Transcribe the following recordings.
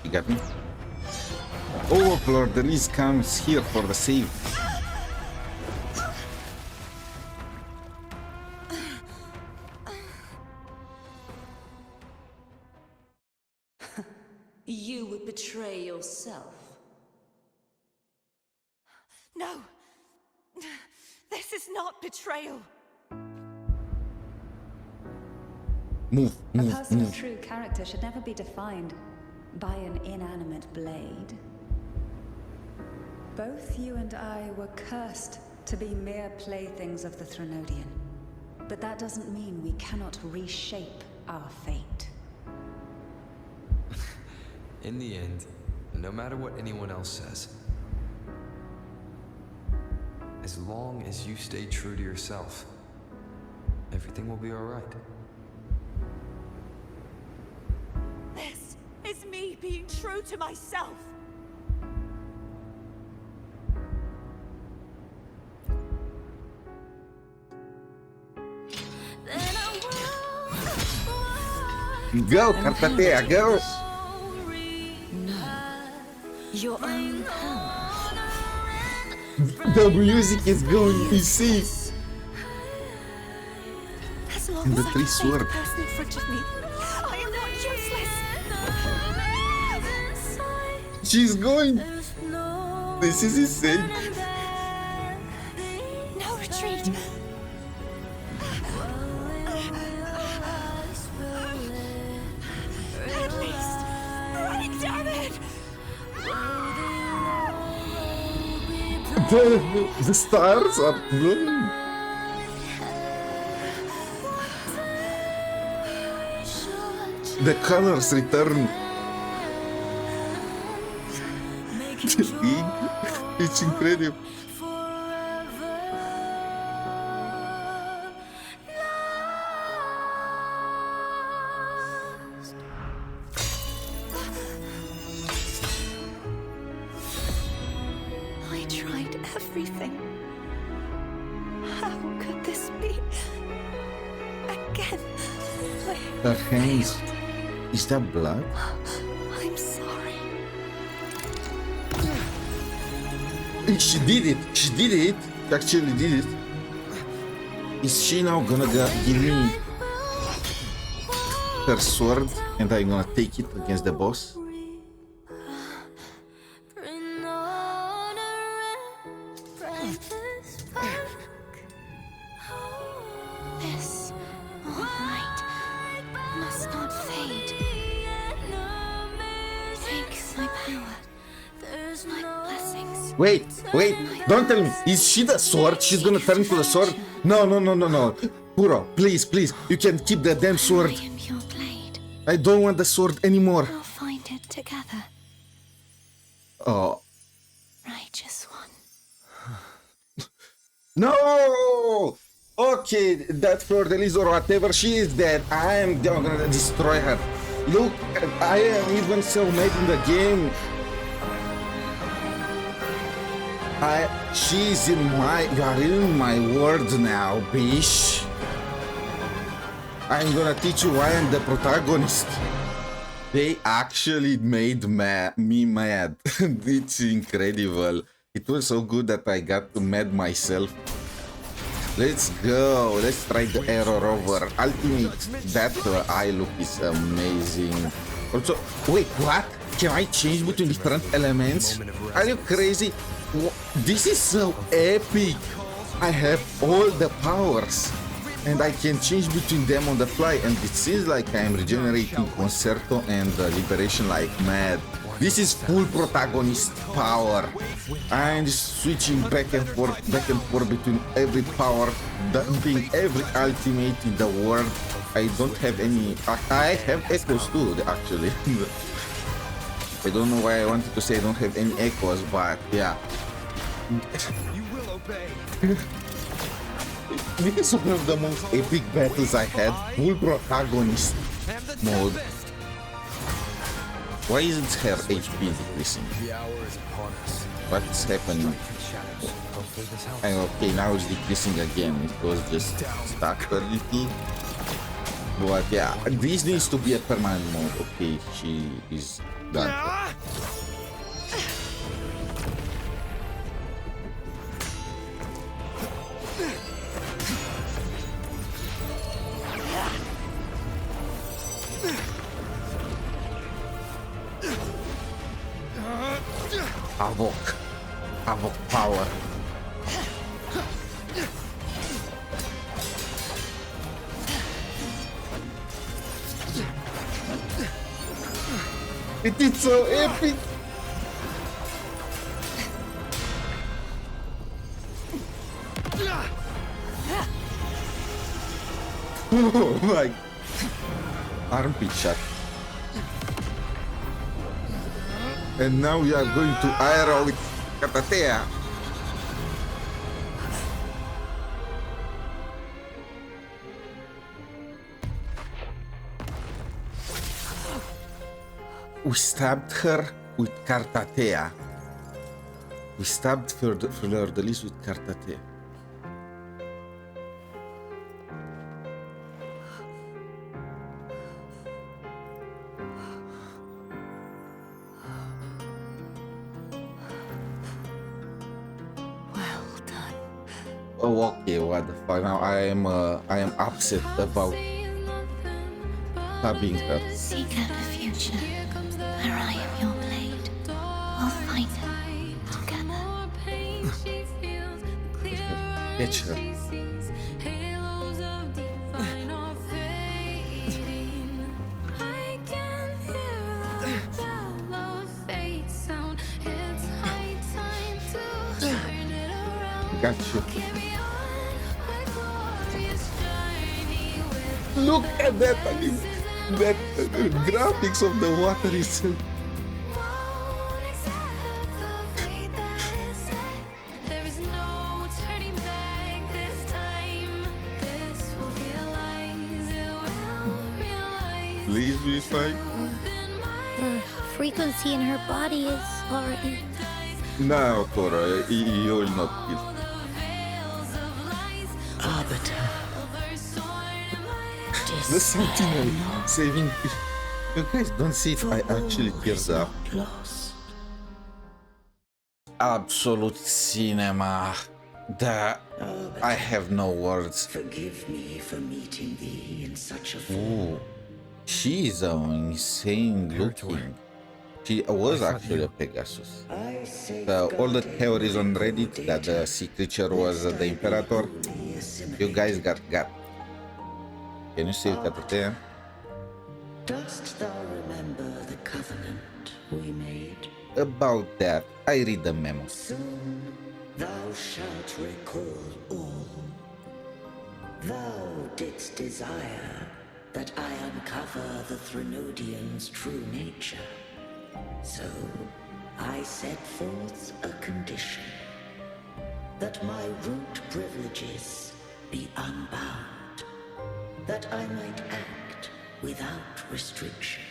You got me? Oh, Fleurdelys comes here for the save. You would betray yourself. No! This is not betrayal! Move, A move, person of move. true character should never be defined by an inanimate blade. Both you and I were cursed to be mere playthings of the Threnodian. But that doesn't mean we cannot reshape our fate. In the end, no matter what anyone else says, as long as you stay true to yourself, everything will be all right. This is me being true to myself! Go, cartethyia, go! Your own power. The music is going insane. As long And the as I three can save the sword. person in front of me, I am not useless! She's going. This is insane. No retreat! At least, break, damn it! The stars are glowing. The colors return. It's incredible. I tried everything. How could this be? Again, Her hands. Is that blood? I'm sorry. She did it. She did it. She actually did it. Is she now gonna give me her sword and I'm gonna take it against the boss? This, all right, must not fade. Take my power, my blessings. Wait, don't tell me. Is she the sword? She's gonna turn into the sword? No. Kuro, please, you can keep the damn sword. I am your blade. I don't want the sword anymore. We'll find it together, Oh. righteous one. No! Okay, that Fleurdelys or whatever she is dead. I am gonna destroy her. Look, I am even so mad in the game. She's in my, you are in my world now, bitch. I'm gonna teach you why I'm the protagonist. They actually made me mad. It's incredible. It was so good that I got to mad myself. Let's go. Let's try the arrow rover. Ultimate. That eye look is amazing. Also, wait, what? Can I change between different elements? Are you crazy? This is so epic. I have all the powers and I can change between them on the fly, and it seems like I am regenerating Concerto and Liberation like mad. This is full protagonist power. I'm just switching back and forth between every power, dumping every ultimate in the world. I don't have any. I have echoes too, actually. I don't know why I wanted to say I don't have any echoes, but yeah. You will obey. This is one of the most epic battles I had. Full protagonist mode. Why isn't her HP decreasing? The hour is upon us. What's happening? Shadows. Hopefully this helps. Okay, now it's decreasing again. It was just stuck a little. But yeah, this needs to be a permanent mode. Okay, she is done. Havoc power. It is so epic. Oh my armpit shot. And now we are going to aero with cartethyia. We stabbed her with cartethyia. We stabbed Fleurdelys with cartethyia. Well done. Oh, okay, what the fuck? Now I am upset about stabbing her. Seek out the future, where I am your blade. We'll find it together. Catch her. Gotcha. Look at that! I mean, that graphics of the water is. Please be fine. The frequency in her body is already... No, Cora, you will not kill. Arbiter. The Sentinel saving. You guys don't see it. I actually tears up. Lost. Absolute cinema. I have no words. Forgive me for meeting thee in such a form. Ooh, she is insane looking. She was actually a Pegasus. So all the theories on Reddit that the sea creature was the Imperator, you guys got. Can you see it at there? Dost thou remember the covenant we made? About that, I read the memos. Soon thou shalt recall all. Thou didst desire that I uncover the Threnodian's true nature. So I set forth a condition, that my root privileges be unbound, that I might act without restriction.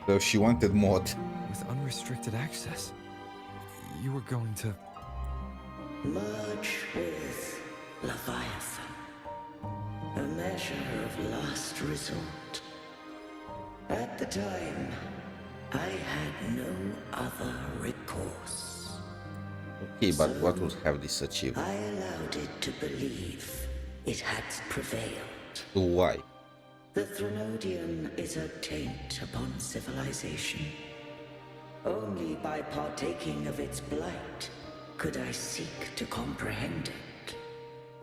So she wanted more. With unrestricted access, you were going to... Merge with Leviathan, a measure of last resort. At the time, I had no other recourse. Okay, but what would have this achieved? I allowed it to believe it had prevailed. Why? The Threnodian is a taint upon civilization. Only by partaking of its blight could I seek to comprehend it.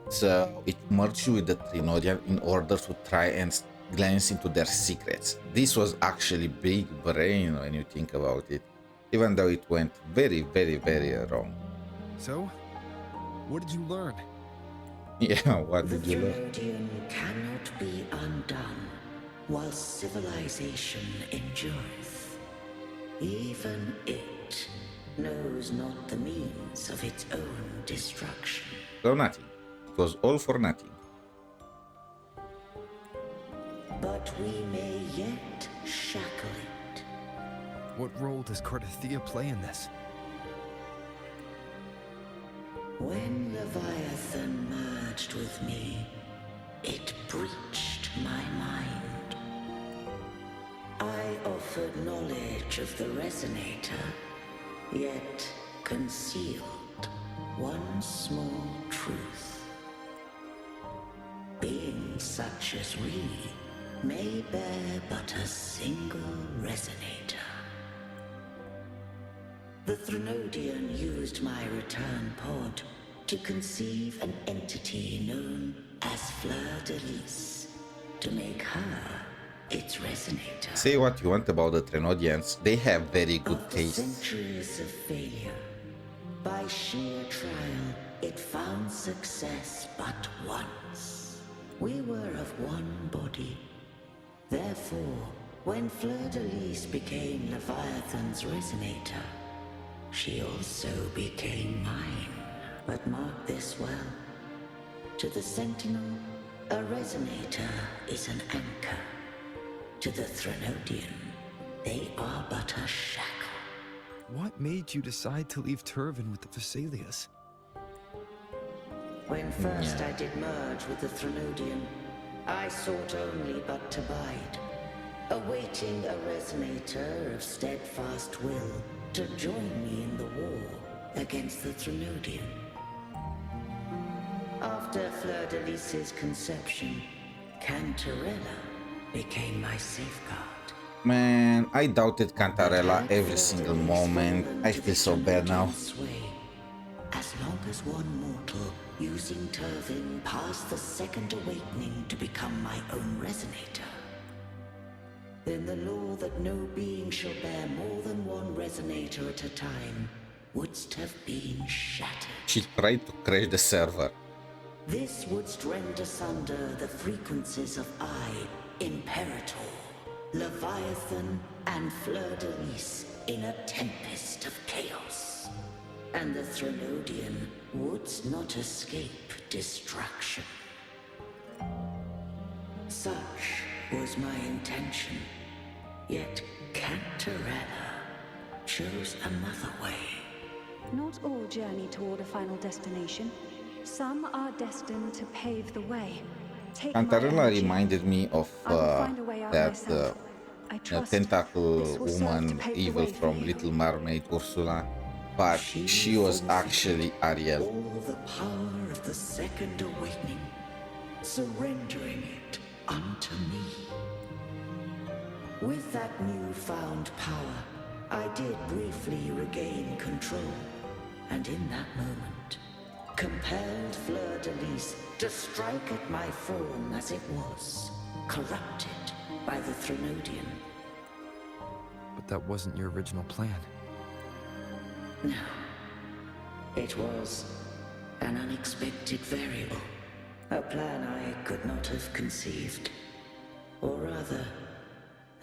So it merged with the Threnodian in order to try and glance into their secrets. This was actually big brain when you think about it, even though it went very, very, very wrong. So, what did you learn? Yeah, what did you learn? The Threnodian cannot be undone while civilization endureth. Even it knows not the means of its own destruction. So nothing. It was all for nothing. But we may yet shackle it. What role does Cartethyia play in this? When Leviathan merged with me, it breached my mind. proffered knowledge of the Resonator, yet concealed one small truth. Beings such as we may bear but a single Resonator. The Threnodian used my return pod to conceive an entity known as Fleurdelys, to make her its Resonator. Say what you want about the Threnodians, they have very good After taste. centuries of failure, by sheer trial, it found success but once. We were of one body. Therefore, when Fleurdelys became Leviathan's Resonator, she also became mine. But mark this well. To the Sentinel, a Resonator is an anchor. To the Threnodian, they are but a shackle. What made you decide to leave Turvin with the Fleurdelys? When first I did merge with the Threnodian, I sought only but to bide, awaiting a Resonator of steadfast will to join me in the war against the Threnodian. After Fleurdelys' conception, Cantarella became my safeguard. Man, I doubted Cantarella every single moment. I feel so bad now. As long as one mortal using Turvin passed the second awakening to become my own Resonator, then the law that no being shall bear more than one Resonator at a time wouldst have been shattered. She tried to crash the server. This wouldst rend asunder the frequencies of Imperator, Leviathan, and Fleurdelys in a tempest of chaos. And the Threnodian wouldst not escape destruction. Such was my intention. Yet Cantarella chose another way. Not all journey toward a final destination. Some are destined to pave the way. Take my Cantarella energy. reminded me of I will find a way out that myself. I trust tentacle this will serve to woman pave the evil way for from you. Little Mermaid, Ursula, but she was actually Ariel. All the power of the second awakening, surrendering it unto me. With that newfound power, I did briefly regain control, and in that moment, compelled Fleurdelys to strike at my form as it was, corrupted by the Threnodian. But that wasn't your original plan. No. It was an unexpected variable. A plan I could not have conceived. Or rather,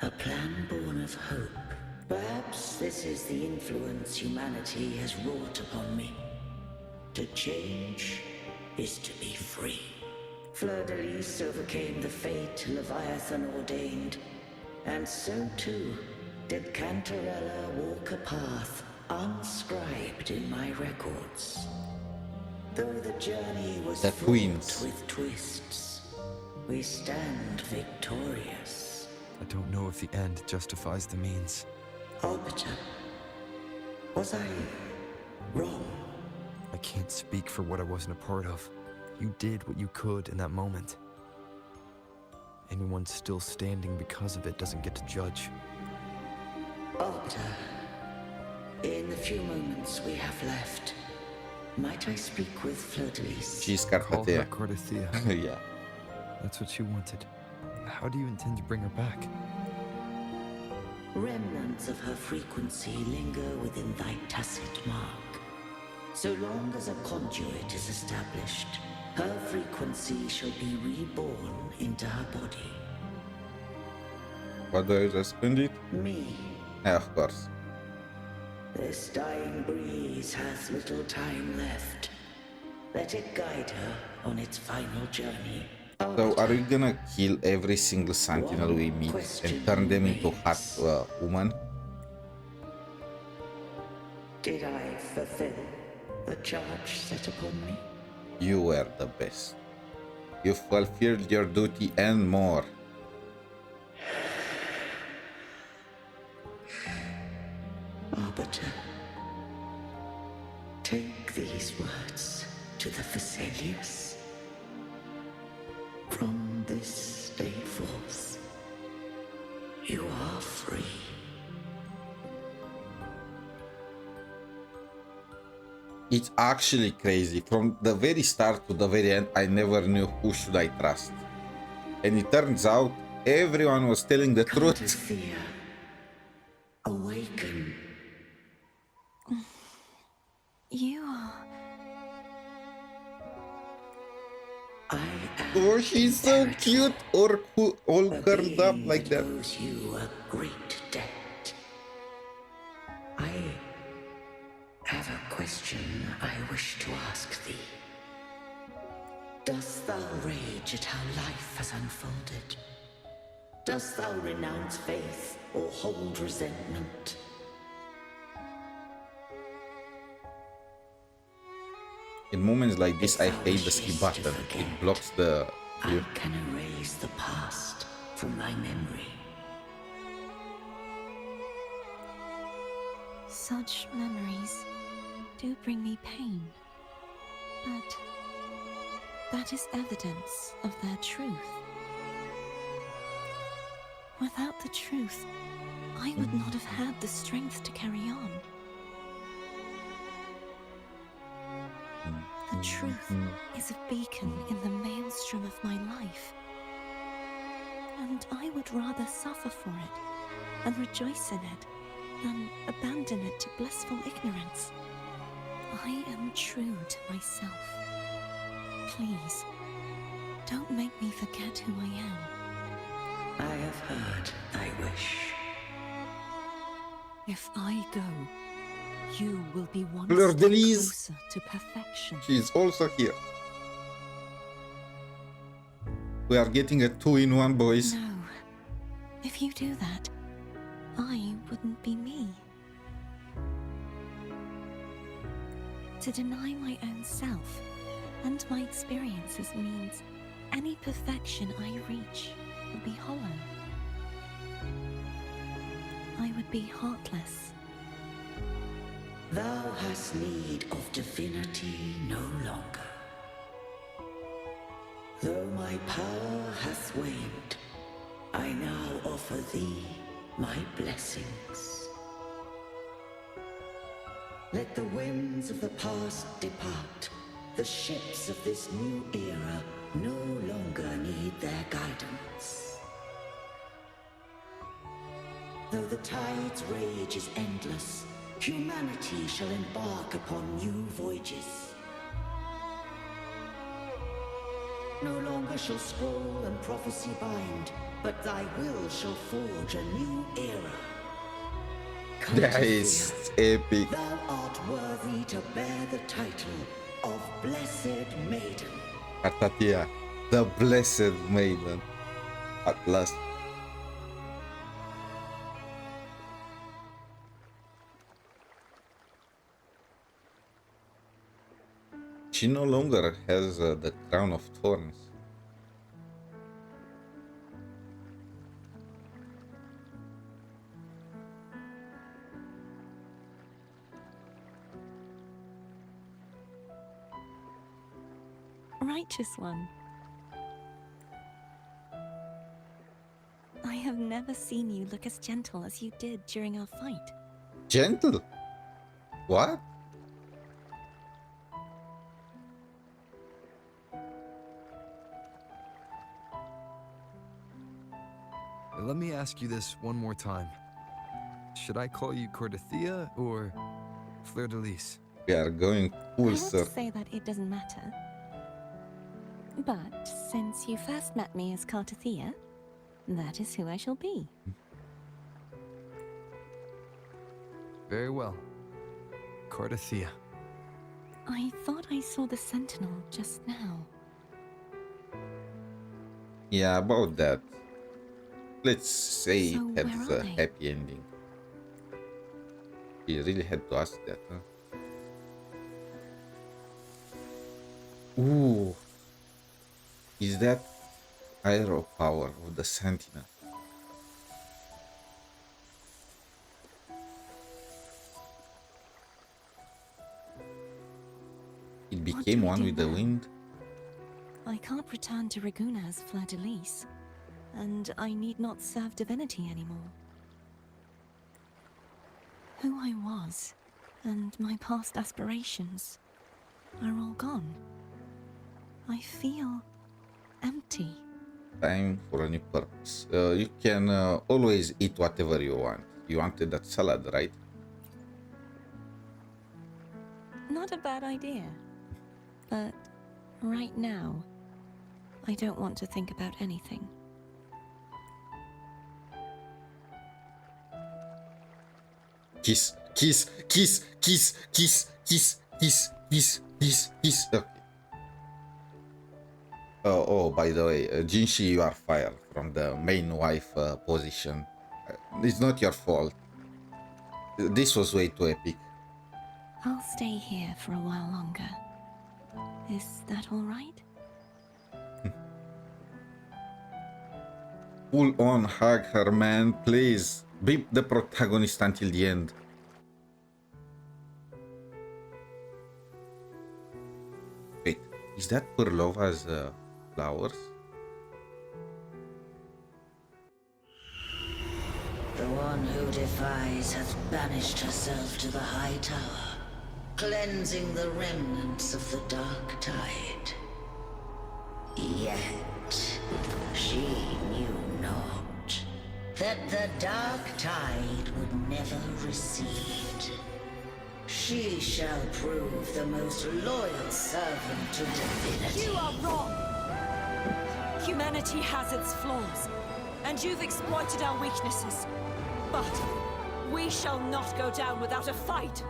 a plan born of hope. Perhaps this is the influence humanity has wrought upon me. To change is to be free. Fleurdelys overcame the fate Leviathan ordained, and so too did Cantarella walk a path unscribed in my records. Though the journey was The fraught twins. with twists, we stand victorious. I don't know if the end justifies the means. Arbiter, was I wrong? I can't speak for what I wasn't a part of. You did what you could in that moment. Anyone still standing because of it doesn't get to judge. Arbiter, in the few moments we have left, might I speak with Fleurdelys? She's Call her Cartethyia. Cartethyia. Yeah. That's what you wanted. How do you intend to bring her back? Remnants of her frequency linger within thy tacit mark. So long as a conduit is established, her frequency shall be reborn into her body. What do I respond it? Me, Yeah, of course. this dying breeze hath little time left. Let it guide her on its final journey. So are we gonna kill every single sentinel we meet and turn them into hot woman? Did I fulfill the charge set upon me? You were the best. You fulfilled your duty and more. Arbiter, take these words to the Fleurdelys. From this day forth, you are free. It's actually crazy. From the very start to the very end, I never knew who should I trust. And it turns out everyone was telling the truth. Cartethyia, awaken. You are... I am Oh, she's so cute. Or who all curled up being like that. owes you a great debt. I have a question I wish to ask thee. Dost thou rage at how life has unfolded? Dost thou renounce faith or hold resentment? In moments like this, If I thou hate the ski wishes to button. forget, It blocks the I view. can erase the past from thy memory. Such memories do bring me pain, but that is evidence of their truth. Without the truth, I would not have had the strength to carry on. The truth is a beacon in the maelstrom of my life, and I would rather suffer for it and rejoice in it than abandon it to blissful ignorance. I am true to myself. Please, don't make me forget who I am. I have heard thy wish. If I go, you will be one Fleurdelys. step closer to perfection. She's also here. We are getting a 2-in-1, boys. No. If you do that, I wouldn't be me. To deny my own self and my experiences means any perfection I reach would be hollow. I would be heartless. Thou hast need of divinity no longer. Though my power hath waned, I now offer thee my blessings. Let the winds of the past depart. The ships of this new era no longer need their guidance. Though the tide's rage is endless, humanity shall embark upon new voyages. No longer shall scroll and prophecy bind, but thy will shall forge a new era. That is epic. Thou art worthy to bear the title of Blessed Maiden. Cartethyia, the blessed maiden. At last. She no longer has the crown of thorns. Righteous one. I have never seen you look as gentle as you did during our fight. Gentle? What? Let me ask you this one more time. Should I call you Cartethyia or Fleurdelys? We are going I full want to circle. say that it doesn't matter. But since you first met me as Cartethyia, that is who I shall be. Very well. Cartethyia. I thought I saw the sentinel just now. Yeah, about that. Let's say So it had where a are they? happy ending. You really had to ask that, huh? Ooh. Is that aero power of the sentinel? It What became do we one do with the now? wind. I can't return to Raguna as Fleurdelys, and I need not serve divinity anymore. Who I was, and my past aspirations, are all gone. I feel empty. Time for a new purpose. You can always eat whatever you want. You wanted that salad, right? Not a bad idea. But right now, I don't want to think about anything. Kiss, kiss, kiss, kiss, kiss, kiss, kiss, kiss, kiss, kiss. Okay. Oh, by the way, Jinshi, you are fired from the main wife position. It's not your fault. This was way too epic. I'll stay here for a while longer. Is that all right? Full on hug her, man, please. Be the protagonist until the end. Wait, is that Purlova's flowers? The one who defies hath banished herself to the high tower, cleansing the remnants of the dark tide. Yet, she knew not that the dark tide would never recede. She shall prove the most loyal servant to divinity. You are wrong! Humanity has its flaws, and you've exploited our weaknesses. But we shall not go down without a fight.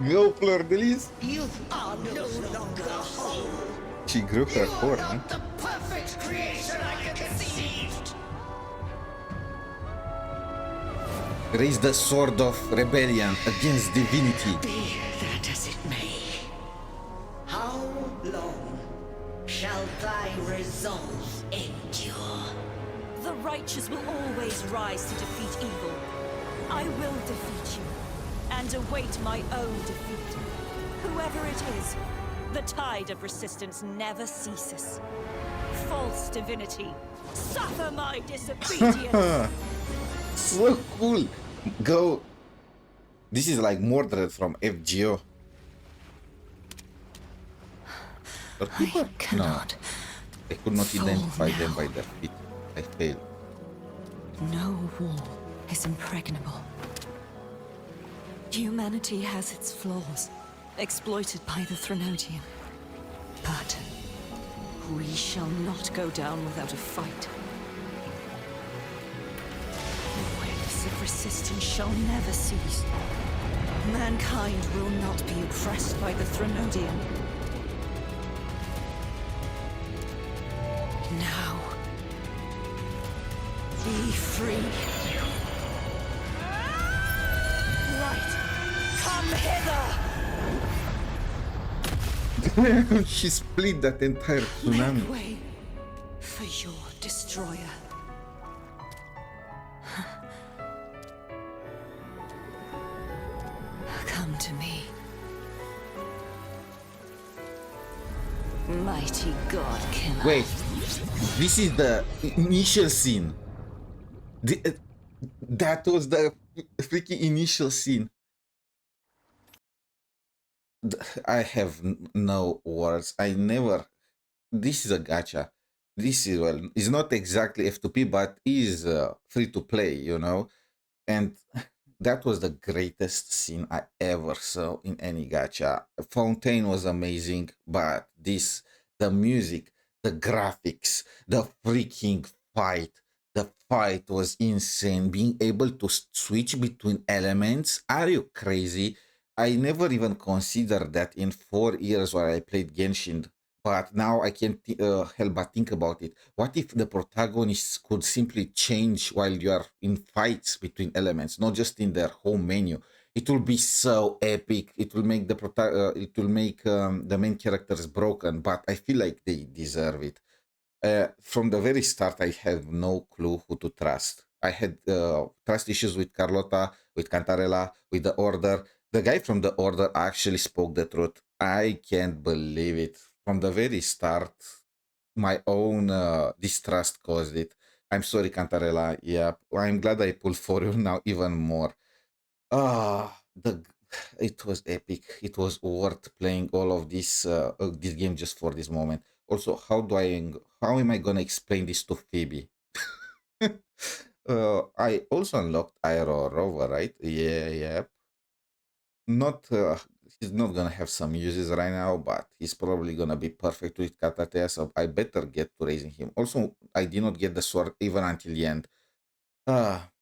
Go, Fleurdelys! You are no longer whole. She grew her horn, huh? The perfect creation I conceived. Raise the sword of rebellion against divinity. Be that as it may, how long shall thy resolve endure? The righteous will always rise to defeat evil. I will defeat you, and await my own defeat. Whoever it is, the tide of resistance never ceases. False divinity, suffer my disobedience! So cool. Go. This is like Mordred from FGO. Or people? No, cannot I could not fall identify them now. by their feet. I failed. No wall is impregnable. Humanity has its flaws, exploited by the Threnodian. But we shall not go down without a fight. The waves of resistance shall never cease. Mankind will not be oppressed by the Threnodian. Now, be free. Light, come hither! She split that entire tsunami. Make way for your destroyer. Come to me. Mighty God killer. Wait, this is the initial scene. That was the freaking initial scene. I have no words. I never. This is a gacha. This is, well, it's not exactly F2P, but is free to play, you know. And that was the greatest scene I ever saw in any gacha. Fontaine was amazing, but this, the music, the graphics, the freaking fight. The fight was insane. Being able to switch between elements. Are you crazy? I never even considered that in 4 years where I played Genshin. But now I can't help but think about it. What if the protagonists could simply change while you are in fights between elements, not just in their home menu? It will be so epic. It will make the main characters broken, but I feel like they deserve it. From the very start, I have no clue who to trust. I had trust issues with Carlotta, with Cantarella, with the Order. The guy from the Order actually spoke the truth. I can't believe it. From the very start, my own distrust caused it. I'm sorry, Cantarella. Yeah, I'm glad I pulled for you now even more. The it was epic. It was worth playing all of this game just for this moment. Also, how am I gonna explain this to Phoebe? I also unlocked Aero Rover, right? Yeah, yeah. Not he's not gonna have some uses right now, but he's probably gonna be perfect with Katatea, so I better get to raising him. Also, I did not get the sword even until the end.